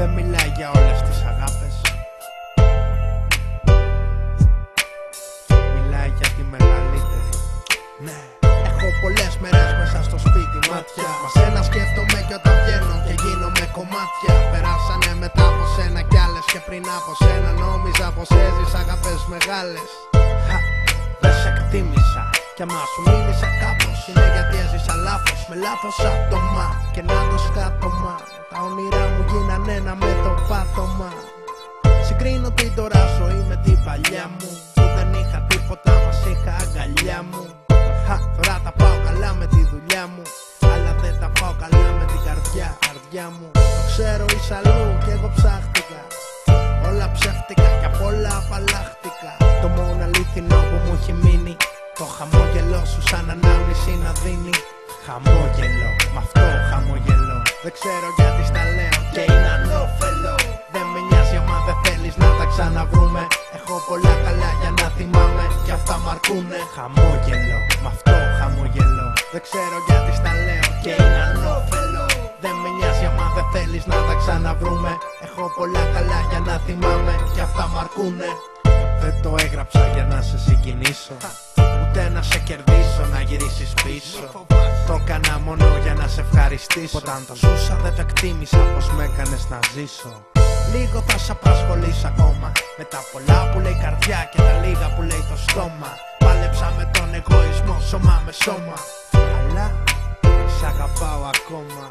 Δεν μιλάει για όλες τις αγάπες, μιλάει για τη μεγαλύτερη. Ναι. Έχω πολλές μέρες μέσα στο σπίτι μάτια. Μα σένα σκέφτομαι κι όταν βγαίνω και γίνομαι κομμάτια. Περάσανε μετά από σένα κι άλλες και πριν από σένα. Νόμιζα πως έζεις αγάπες μεγάλες. Δεν σε εκτίμησα κι άμα σου μίλησα κάπως είναι γιατί έζησα λάθος με λάθος άτομα και να το σκάτωμα. Τα όνειρά μου γίνανε ένα με το πάτωμα. Συγκρίνω την τώρα ζωή με την παλιά μου που δεν είχα τίποτα, μας είχα αγκαλιά μου. Τώρα τα πάω καλά με τη δουλειά μου, αλλά δεν τα πάω καλά με την καρδιά μου. Το ξέρω είσαι αλλού κι εγώ ψάχτηκα. Όλα ψεύτικα κι απ' όλα απαλλάχτηκα. Το μόνο αλήθινο που μου έχει μείνει το χαμόγελό σου σαν ανάμνηση να δίνει. Χαμόγελο, μ' αυτό χαμογελώ. Δεν ξέρω γιατί στα λέω και είναι ανώφελο. Δεν με νοιάζει άμα δεν θέλεις να τα ξαναβρούμε. Έχω πολλά καλά για να θυμάμαι κι αυτά μ' αρκούνε. Χαμόγελο, μ' αυτό χαμογελώ. Δεν ξέρω γιατί στα λέω και είναι ανώφελο. Δεν με νοιάζει άμα δεν θέλεις να τα ξαναβρούμε. Έχω πολλά καλά για να θυμάμαι κι αυτά μ' αρκούνε. Δεν το έγραψα για να σε συγκινήσω, ούτε να σε κερδίσω, να γυρίσεις πίσω. Το έκανα μόνο για να σε ευχαριστήσω. Όταν το ζούσα δεν το εκτίμησα πως με έκανες να ζήσω. Λίγο θα σε απασχολείς ακόμα με τα πολλά που λέει η καρδιά και τα λίγα που λέει το στόμα. Πάλεψα με τον εγωισμό σώμα με σώμα, αλλά σ' αγαπάω ακόμα.